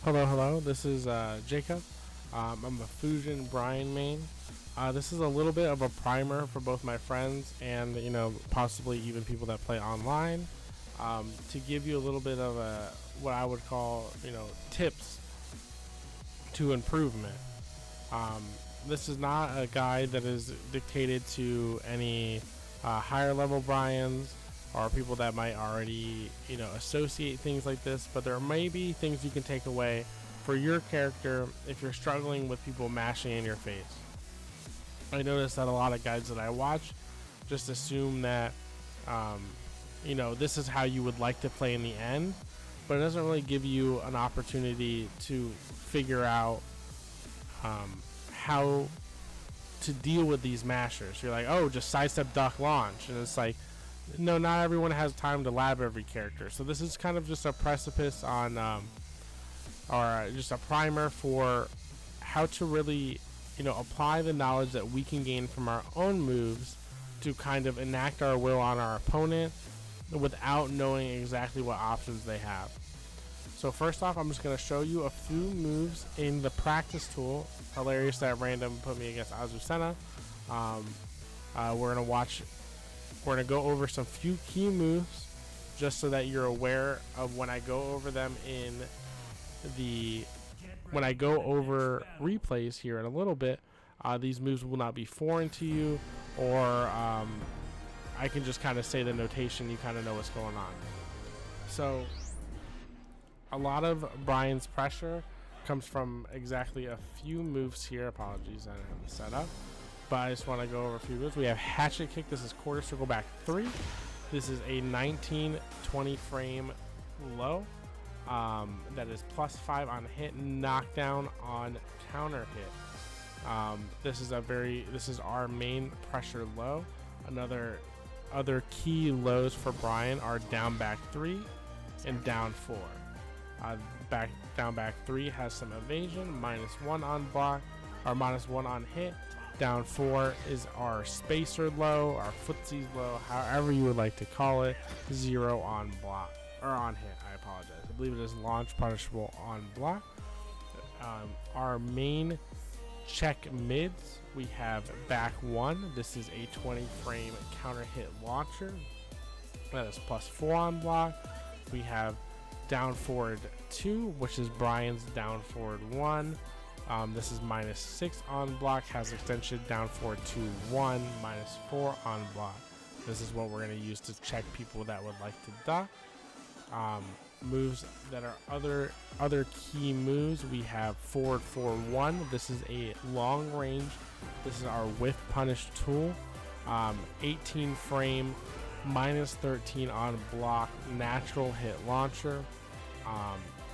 Hello. This is Jacob. I'm a Fusion Bryan main. This is a little bit of a primer for both my friends and possibly even people that play online, to give you a little bit of what I would call tips to improvement. This is not a guide that is dictated to any higher level Bryans or people that might already associate things like this, but there may be things you can take away for your character if you're struggling with people mashing in your face. I noticed that a lot of guides that I watch just assume that this is how you would like to play in the end, but it doesn't really give you an opportunity to figure out how to deal with these mashers. You're like, oh, just sidestep, duck, launch, and it's like, no, not everyone has time to lab every character. So this is kind of just a precipice on, or just a primer for how to really, apply the knowledge that we can gain from our own moves to kind of enact our will on our opponent without knowing exactly what options they have. So first off, I'm just going to show you a few moves in the practice tool. Hilarious that random put me against Azucena. We're going to go over some few key moves just so that you're aware of when I go over them when I go over replays here in a little bit. These moves will not be foreign to you, or I can just kind of say the notation, you kind of know what's going on. So a lot of Bryan's pressure comes from exactly a few moves here. Apologies, I didn't have it set up, but I just want to go over a few moves. We have Hatchet Kick. This is quarter circle back 3. This is a 19-20 frame low. That is +5 on hit, knockdown on counter hit. This is our main pressure low. Other key lows for Bryan are down back 3 and down 4. Down back 3 has some evasion, -1 on block, or -1 on hit. Down 4 is our spacer low, our footsies low, however you would like to call it. 0 on block, or on hit, I apologize. I believe it is launch punishable on block. Our main check mids, we have back 1. This is a 20 frame counter hit launcher. That is +4 on block. We have down forward 2, which is Bryan's down forward 1. This is -6 on block, has extension down forward 2, 1, -4 on block. This is what we're going to use to check people that would like to duck. Moves that are other key moves, we have forward 4-1. This is a long range. This is our whiff punish tool. 18 frame, -13 on block, natural hit launcher.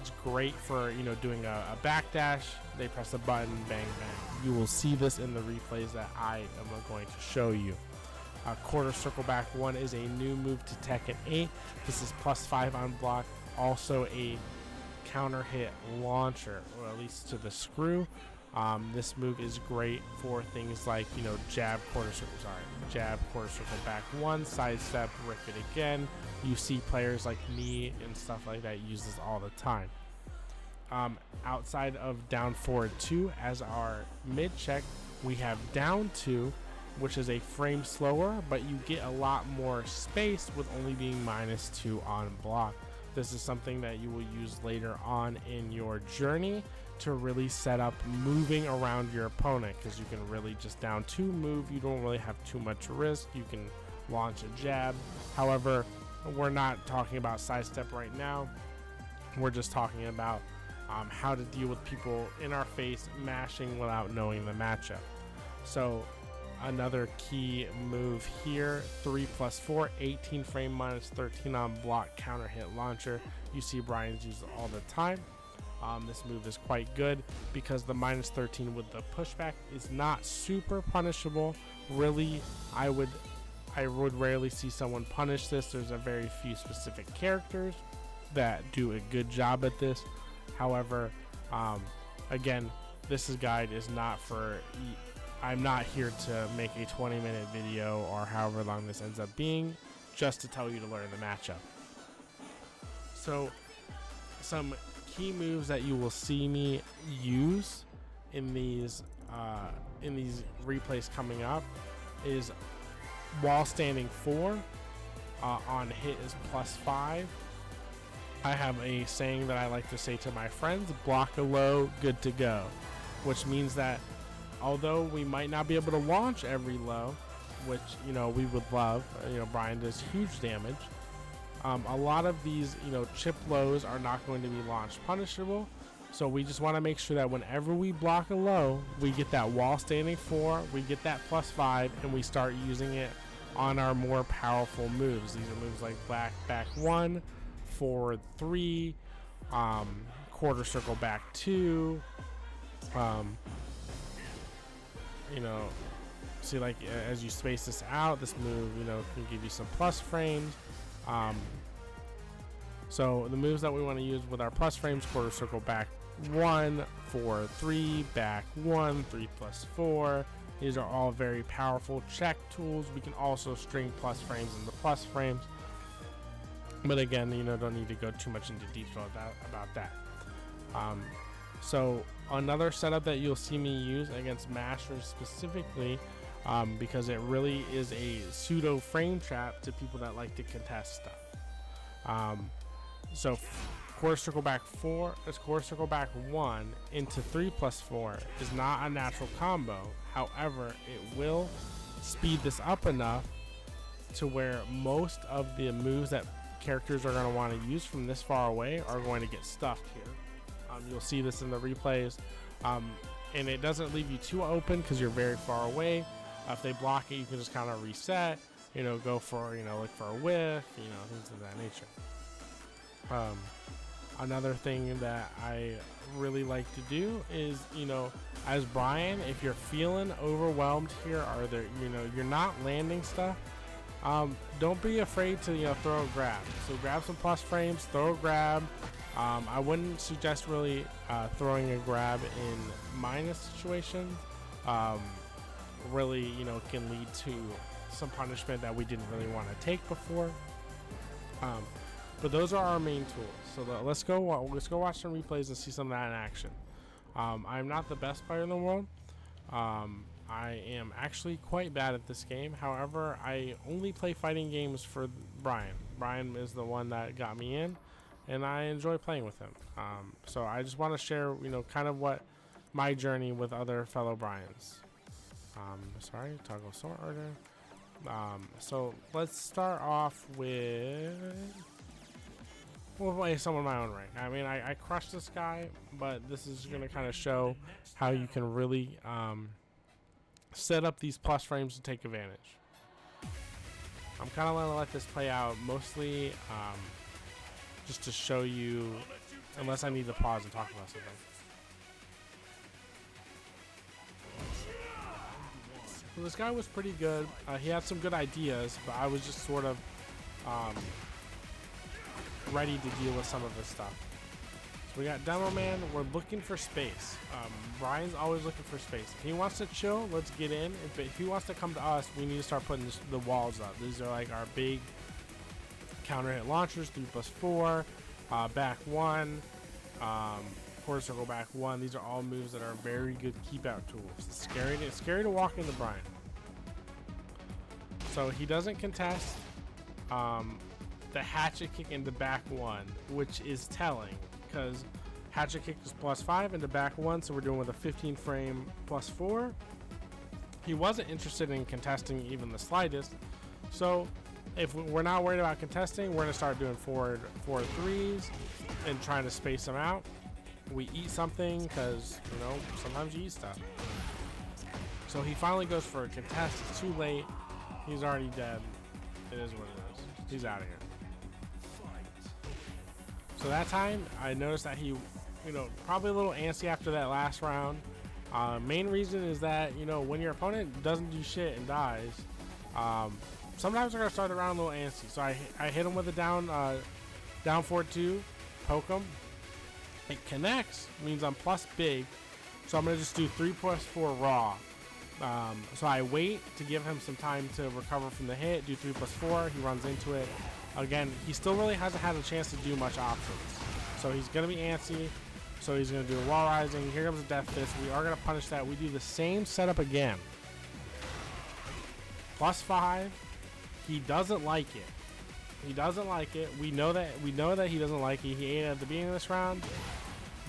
It's great for doing a backdash. They press a button, bang bang. You will see this in the replays that I am going to show you. Quarter circle back 1 is a new move to Tekken 8. This is +5 on block, also a counter hit launcher, or at least to the screw. This move is great for things like jab, quarter circle back 1, sidestep, rip it again. You see players like me and stuff like that use this all the time. Outside of down forward 2 as our mid check, we have down 2, which is a frame slower, but you get a lot more space with only being -2 on block. This is something that you will use later on in your journey to really set up moving around your opponent, because you can really just down 2 move. You don't really have too much risk. You can launch a jab. However, we're not talking about sidestep right now. We're just talking about how to deal with people in our face mashing without knowing the matchup. So another key move here, 3+4, 18 frame, -13 on block, counter hit launcher. You see Bryan's use it all the time. This move is quite good because the -13 with the pushback is not super punishable. Really, I would rarely see someone punish this. There's a very few specific characters that do a good job at this. However, again, this guide is not for. I'm not here to make a 20-minute video or however long this ends up being, just to tell you to learn the matchup. So some key moves that you will see me use in these replays coming up is wall standing 4. On hit is +5. I have a saying that I like to say to my friends: block a low, good to go, which means that although we might not be able to launch every low, which, you know, we would love, you know, Bryan does huge damage. A lot of these, you know, chip lows are not going to be launch punishable. So we just want to make sure that whenever we block a low, we get that wall standing 4, we get that +5, and we start using it on our more powerful moves. These are moves like back 1, forward 3, quarter circle back 2. You know, see, like, as you space this out, this move, you know, can give you some plus frames. So the moves that we want to use with our plus frames: quarter circle back 1, forward 3, back 1, 3 + 4. These are all very powerful check tools. We can also string plus frames into plus frames, but again, you know, don't need to go too much into detail about that. So another setup that you'll see me use against mashers specifically, because it really is a pseudo frame trap to people that like to contest stuff. So quarter circle back 4 is quarter circle back 1 into 3 + 4 is not a natural combo. However, it will speed this up enough to where most of the moves that characters are going to want to use from this far away are going to get stuffed here. You'll see this in the replays, and it doesn't leave you too open because you're very far away. If they block it, you can just kind of reset, you know, go for, you know, look for a whiff, you know, things of that nature. Another thing that I really like to do is, you know, as Bryan, if you're feeling overwhelmed here, or there, you know, you're not landing stuff, don't be afraid to, you know, throw a grab. So grab some plus frames, throw a grab. I wouldn't suggest really throwing a grab in minus situations. Really, you know, can lead to some punishment that we didn't really want to take before. But those are our main tools. So let's go watch some replays and see some of that in action. I'm not the best player in the world. I am actually quite bad at this game. However, I only play fighting games for Bryan. Bryan is the one that got me in, and I enjoy playing with him. So I just want to share, you know, kind of what my journey with other fellow Bryans. Sorry, toggle sort order. So let's start off with, we'll play someone my own rank. I mean, I crushed this guy, but this is going to kind of show how you can really set up these plus frames to take advantage. I'm kind of going to let this play out mostly just to show you, unless I need to pause and talk about something. So this guy was pretty good. He had some good ideas, but I was just sort of ready to deal with some of this stuff. So we got Demo Man. We're looking for space. Bryan's always looking for space. If he wants to chill, let's get in. If he wants to come to us, we need to start putting the walls up. These are like our big counter hit launchers: 3 + 4, back 1, quarter circle back 1. These are all moves that are very good keep out tools. It's scary to walk into Bryan. So he doesn't contest the hatchet kick into back 1, which is telling, because hatchet kick is +5 into back 1, so we're doing with a 15 frame +4. He wasn't interested in contesting even the slightest, so if we're not worried about contesting, we're going to start doing forward 3s and trying to space them out. We eat something, because, you know, sometimes you eat stuff. So he finally goes for a contest. It's too late. He's already dead. It is what it is. He's out of here. So that time, I noticed that he, you know, probably a little antsy after that last round. Main reason is that, you know, when your opponent doesn't do shit and dies, sometimes they're going to start the round a little antsy. So I hit him with a down forward 2, poke him. It connects, means I'm plus big. So I'm going to just do 3 + 4 raw. So I wait to give him some time to recover from the hit, do 3 + 4. He runs into it. Again, he still really hasn't had a chance to do much options. So he's going to be antsy. So he's going to do a wall rising. Here comes the death fist. We are going to punish that. We do the same setup again. +5. He doesn't like it. He doesn't like it. We know that he doesn't like it. He ate it at the beginning of this round.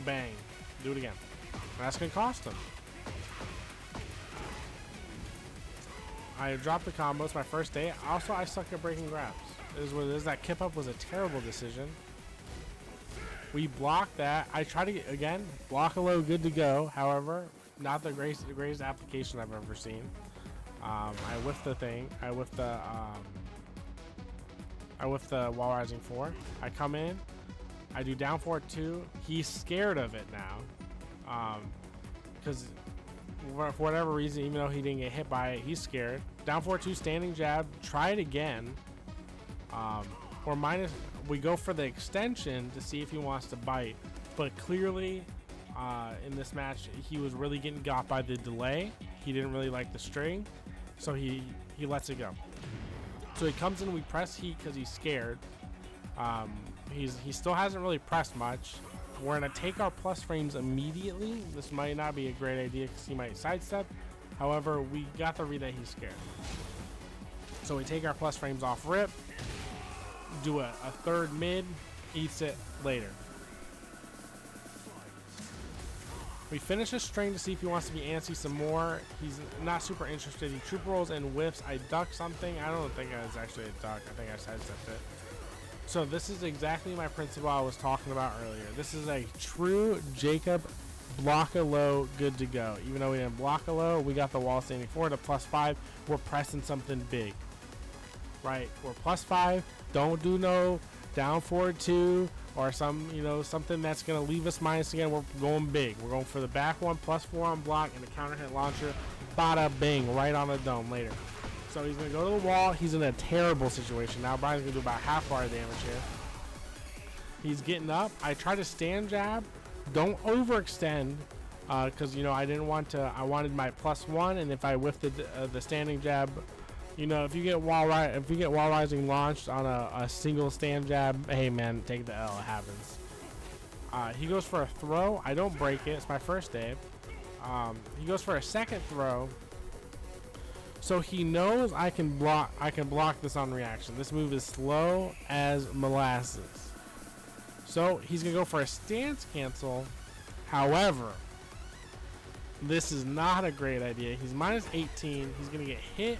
Bang. Do it again. That's going to cost him. I dropped the combos my first day. Also, I suck at breaking grabs. It is what it is. That kip up was a terrible decision. We blocked that. I try to get, again, block a low, good to go. However, not the greatest application I've ever seen. I whiffed the thing. I whiffed the wall rising 4. I come in. I do down forward 2. He's scared of it now. Because for whatever reason, even though he didn't get hit by it, he's scared. Down forward 2, standing jab. Try it again. Or minus, we go for the extension to see if he wants to bite. But clearly, in this match, he was really getting got by the delay. He didn't really like the string, so he lets it go. So he comes in, we press heat because he's scared. He still hasn't really pressed much. We're gonna take our plus frames immediately. This might not be a great idea because he might sidestep. However, we got the read that he's scared. So we take our plus frames off rip, do a third mid, eats it later. We finish a string to see if he wants to be antsy some more. He's not super interested. He troop rolls and whiffs. I duck something. I don't think it was actually a duck. I think I sidestepped it. So this is exactly my principle I was talking about earlier. This is a true Jacob block a low, good to go. Even though we didn't block a low, we got the wall standing forward to +5. We're pressing something big, right? We're +5. Don't do no down forward 2 or something that's gonna leave us minus again. We're going big. We're going for the back one, +4 on block and a counter hit launcher. Bada bing, right on the dome later. So he's going to go to the wall. He's in a terrible situation. Now Bryan's going to do about half our damage here. He's getting up. I try to stand jab. Don't overextend because, I didn't want to. I wanted my +1, and if I whiffed the standing jab, if you get wall rising launched on a single stand jab, hey, man, take the L. It happens. He goes for a throw. I don't break it. It's my first day. He goes for a second throw. So he knows I can block this on reaction. This move is slow as molasses. So he's gonna go for a stance cancel. However, this is not a great idea. He's -18. He's gonna get hit.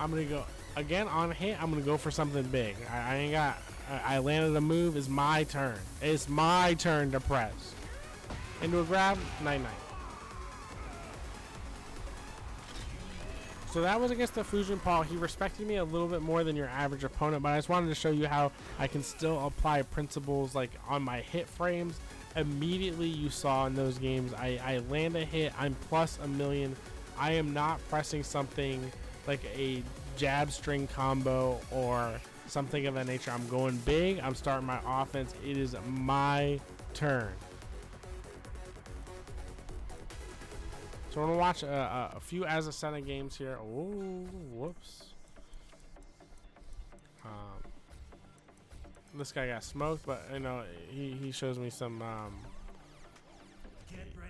I'm gonna go again on hit. I'm gonna go for something big. I landed a move. It's my turn. It's my turn to press. Into a grab. 9-9. So that was against the Fusion Paul. He respected me a little bit more than your average opponent, but I just wanted to show you how I can still apply principles like on my hit frames. Immediately you saw in those games, I land a hit, I'm +1,000,000. I am not pressing something like a jab string combo or something of that nature. I'm going big. I'm starting my offense. It is my turn. So we're gonna watch a few Azucena games here. Oh, whoops. This guy got smoked, but he shows me some.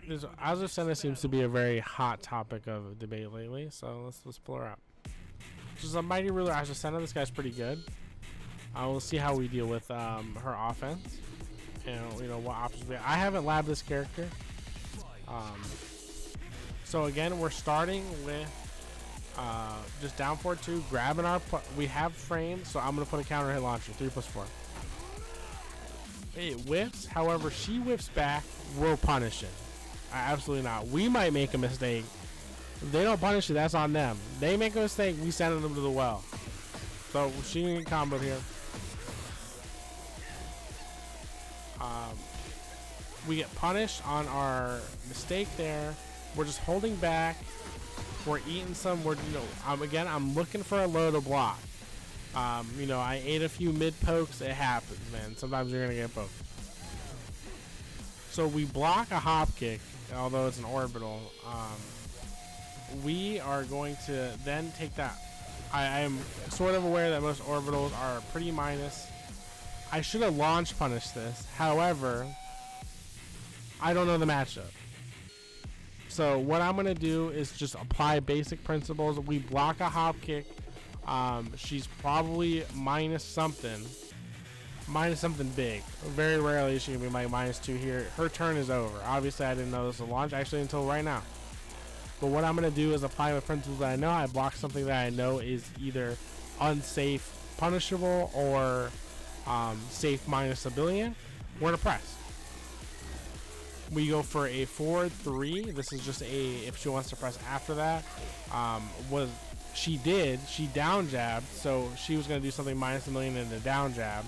Azucena seems to be a very hot topic of debate lately. So let's pull her up. She's a Mighty Ruler Azucena. This guy's pretty good. We'll see how we deal with her offense. And what options we have. I haven't labbed this character. So again, we're starting with just down forward 2, grabbing we have frames, so I'm gonna put a counter hit launcher, 3+4. It whiffs, however, she whiffs back, we'll punish it. Absolutely not. We might make a mistake. If they don't punish it, that's on them. They make a mistake, we send them to the well. So she can get comboed here. We get punished on our mistake there. We're just holding back. We're eating some. I'm looking for a low to block. I ate a few mid pokes. It happens, man. Sometimes you're gonna get poked. So we block a hop kick, although it's an orbital. We are going to then take that. I am sort of aware that most orbitals are pretty minus. I should have launch punished this. However, I don't know the matchup. So what I'm going to do is just apply basic principles. We block a hop kick. She's probably minus something big. Very rarely is she going to be like -2 here. Her turn is over. Obviously, I didn't know this was a launch actually until right now. But what I'm going to do is apply the principles that I know. I block something that I know is either unsafe, punishable, or safe minus a billion. We're going to press. We go for a 4-3. This is just a, if she wants to press after that. She down jabbed, so she was going to do something minus a million in the down jab.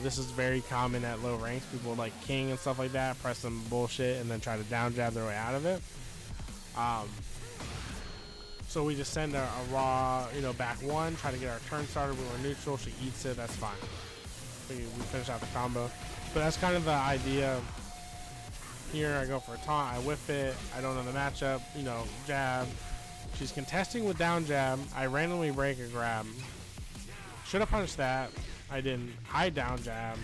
This is very common at low ranks. People like King and stuff like that press some bullshit and then try to down jab their way out of it. So we just send a raw, back one, try to get our turn started. We were neutral. She eats it. That's fine. We finish out the combo. But that's kind of the idea. Here I go for a taunt. I whiff it. I don't know the matchup. Jab. She's contesting with down jab. I randomly break a grab. Should have punished that. I didn't. I down jab.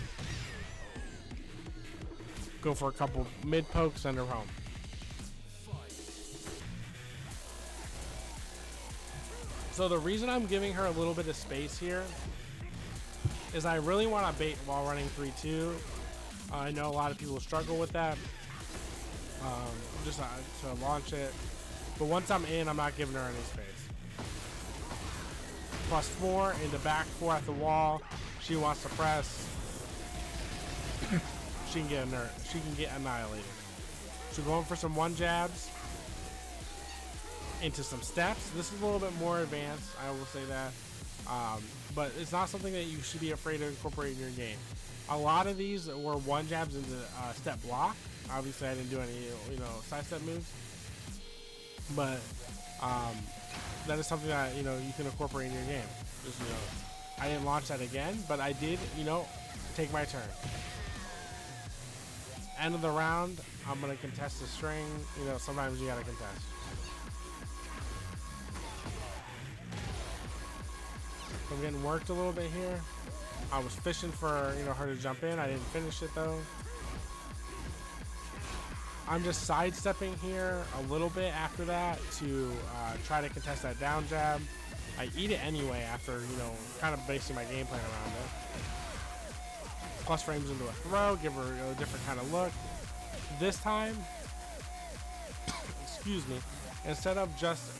Go for a couple mid pokes, send her home. So the reason I'm giving her a little bit of space here is I really want to bait while running 3-2. I know a lot of people struggle with that. Just to launch it. But once I'm in, I'm not giving her any space. +4 into back 4 at the wall. She wants to press. She can get annihilated. So going for some one jabs into some steps. This is a little bit more advanced, I will say that. But it's not something that you should be afraid to incorporate in your game. A lot of these were one jabs into step block. Obviously, I didn't do any, side step moves. But that is something that, you can incorporate in your game. Just, I didn't launch that again, but I did, take my turn. End of the round, I'm going to contest the string. Sometimes you got to contest. So I'm getting worked a little bit here. I was fishing for, her to jump in. I didn't finish it, though. I'm just sidestepping here a little bit after that to try to contest that down jab. I eat it anyway after, kind of basing my game plan around it. Plus frames into a throw, give her a different kind of look. This time, excuse me, instead of just,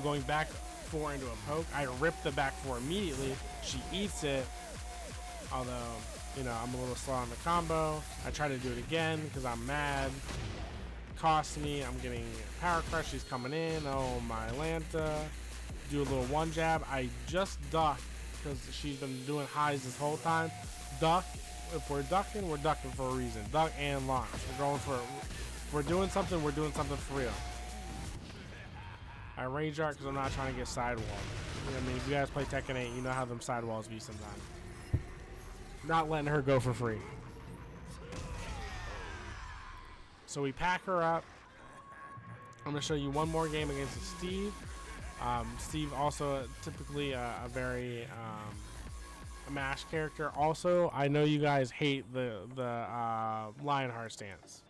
going back 4 into a poke, I rip the back 4 immediately. She eats it, although... I'm a little slow on the combo. I try to do it again because I'm mad. Cost me. I'm getting power crush. She's coming in. Oh, my Lanta. Do a little one jab. I just duck because she's been doing highs this whole time. Duck. If we're ducking for a reason. Duck and launch. We're going for. If we're doing something, we're doing something for real. I rage art because I'm not trying to get sidewall. If you guys play Tekken 8, you know how them sidewalls be sometimes. Not letting her go for free. So we pack her up. I'm going to show you one more game against Steve. Steve also typically a very a MASH character. Also, I know you guys hate the Lionheart stance.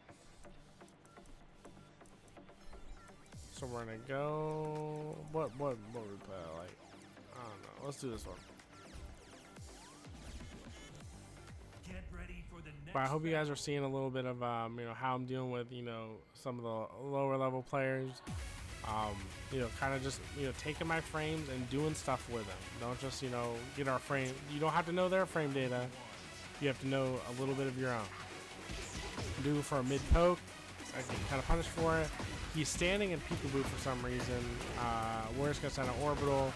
So we're going to go... What we play like? I don't know. Let's do this one. But I hope you guys are seeing a little bit of how I'm dealing with some of the lower level players. Kind of just taking my frames and doing stuff with them. Don't just get our frame. You don't have to know their frame data. You have to know a little bit of your own. Do for a mid poke. I can kind of punish for it. He's standing in peekaboo for some reason. We're just gonna send an orbital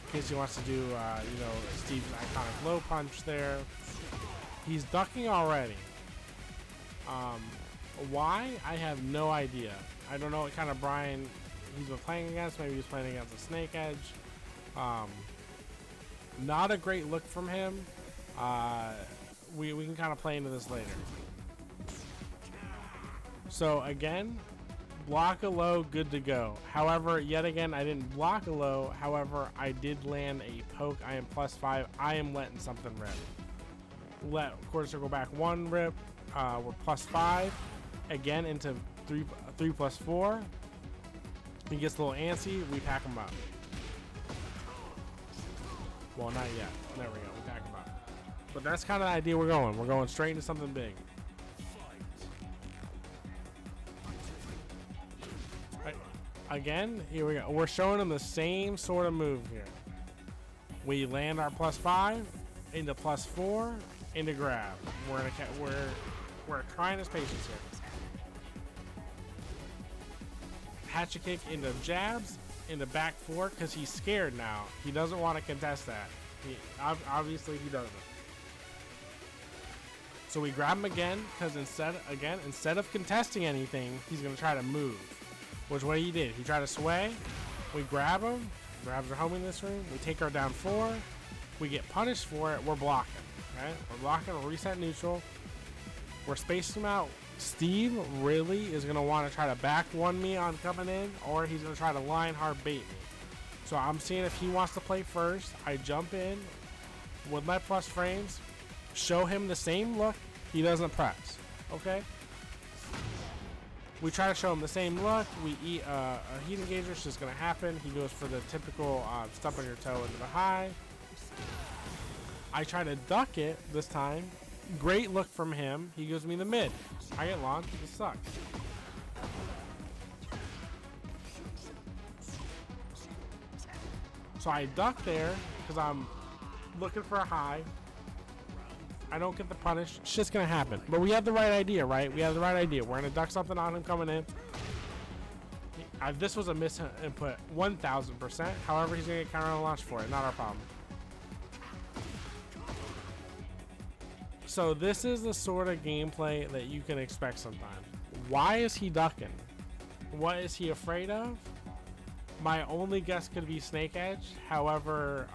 in case he wants to do Steve's iconic low punch there. He's ducking already. Why? I have no idea. I don't know what kind of Bryan he's been playing against. Maybe he's playing against a Snake Edge. Not a great look from him. We can kind of play into this later. So again, Block a low, good to go. However, yet again, I didn't block a low. However, I did land a poke. I am +5. I am letting something rip. Let quarter circle back 1 rip. We're +5. Again into 3 +4. He gets a little antsy. We pack him up. Well, not yet. There we go. We pack him up. But that's kind of the idea we're going. We're going straight into something big. Again, here we go. We're showing him the same sort of move here. We land our +5 into +4 into grab. We're trying his patience here. Hatchet kick into jabs into back 4 because he's scared now. He doesn't want to contest that. Obviously he doesn't. So we grab him again because instead of contesting anything, he's gonna try to move. Which what he did. He tried to sway. We grab him. Grabs our homie in this room. We take our down 4. We get punished for it. We're blocking. Right? We're blocking. We're reset neutral. We're spacing him out. Steve really is going to want to try to back 1 me on coming in, or he's going to try to line hard bait me. So I'm seeing if he wants to play first. I jump in with my plus frames. Show him the same look. He doesn't press. Okay? We try to show him the same look. We eat a heat engager. It's just going to happen. He goes for the typical stump on your toe into the high. I try to duck it this time. Great look from him. He gives me the mid. I get launched. This sucks. So I duck there because I'm looking for a high. I don't get the punish. Shit's gonna happen. But we have the right idea, right? We have the right idea. We're gonna duck something on him coming in. This was a misinput 1000%. However, he's gonna get counter launched for it. Not our problem. So this is the sort of gameplay that you can expect sometimes. Why is he ducking? What is he afraid of? My only guess could be Snake Edge. However,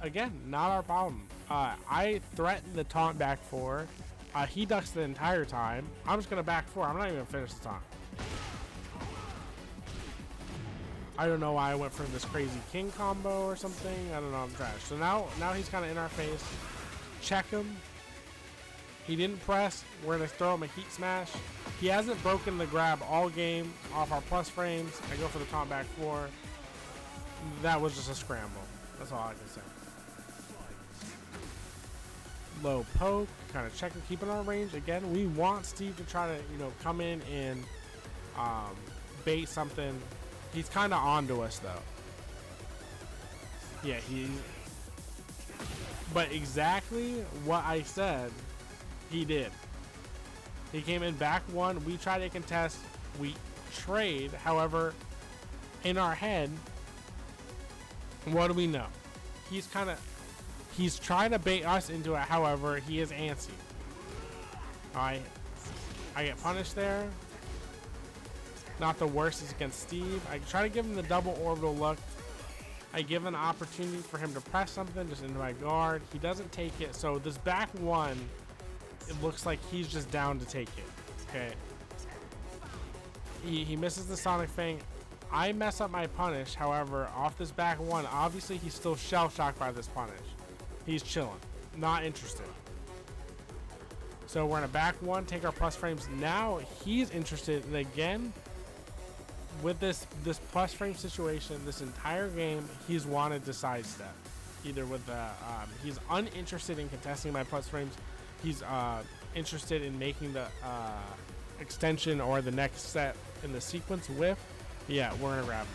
again, not our problem. I threatened the taunt back 4. He ducks the entire time. I'm just going to back 4. I'm not even going to finish the taunt. I don't know why I went for this crazy king combo or something. I don't know. I'm trash. So now he's kind of in our face. Check him. He didn't press. We're going to throw him a heat smash. He hasn't broken the grab all game off our plus frames. I go for the taunt back 4. That was just a scramble. That's all I can say. Low poke, kind of checking, keeping our range. Again, we want Steve to try to, come in and bait something. He's kind of onto us though. Yeah, but exactly what I said, he did. He came in back 1. We try to contest. We trade. However, in our head, what do we know? He's trying to bait us into it. However, he is antsy. I get punished there. Not the worst is against Steve. I try to give him the double orbital look. I give an opportunity for him to press something just into my guard. He doesn't take it. So this back 1, it looks like he's just down to take it. Okay. He misses the Sonic Fang. I mess up my punish. However, off this back 1, obviously he's still shell shocked by this punish. He's chilling, not interested. So we're gonna back 1, take our plus frames. Now he's interested, and again, with this plus frame situation, this entire game, he's wanted to sidestep. Either with the, he's uninterested in contesting my plus frames. He's interested in making the extension or the next set in the sequence with. Yeah, we're gonna grab him.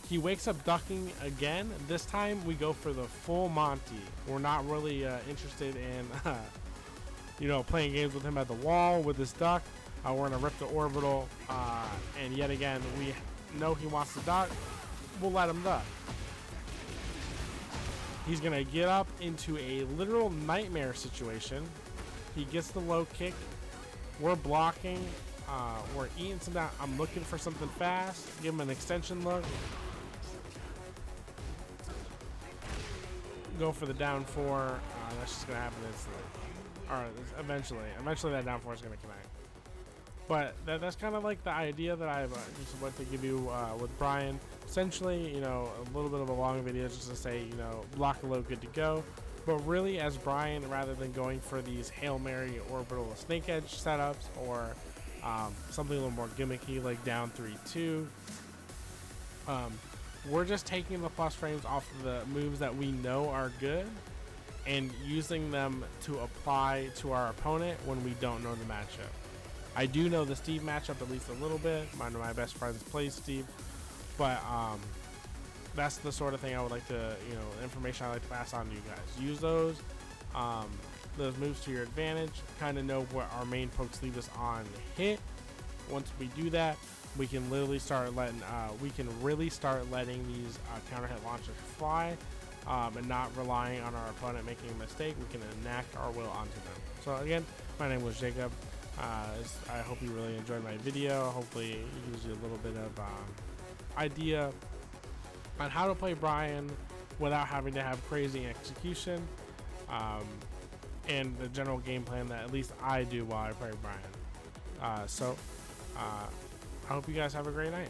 He wakes up ducking again. This time we go for the full Monty. We're not really interested in, playing games with him at the wall with this duck. We're gonna rip the orbital, and yet again we know he wants to duck. We'll let him duck. He's gonna get up into a literal nightmare situation. He gets the low kick. We're blocking. We're eating some down. I'm looking for something fast. Give him an extension look. Go for the down 4. That's just gonna happen instantly. Alright, eventually that down 4 is gonna connect. But that's kind of like the idea that I just want to give you with Bryan. Essentially, you know, a little bit of a long video just to say, you know, block low, good to go. But really, as Bryan, rather than going for these Hail Mary orbital snake edge setups or something a little more gimmicky like down 3-2, we're just taking the plus frames off of the moves that we know are good and using them to apply to our opponent when we don't know the matchup. I do know the Steve matchup at least a little bit. One of my best friends plays Steve, but that's the sort of thing I would like to, you know, information I like to pass on to you guys. Use those moves to your advantage. Kind of know what our main pokes leave us on hit. Once we do that, we can literally start letting these counter hit launchers fly, and not relying on our opponent making a mistake. We can enact our will onto them. So again, my name was Jacob. I hope you really enjoyed my video. Hopefully it gives you a little bit of idea on how to play Bryan without having to have crazy execution, and the general game plan that at least I do while I play Bryan. I hope you guys have a great night.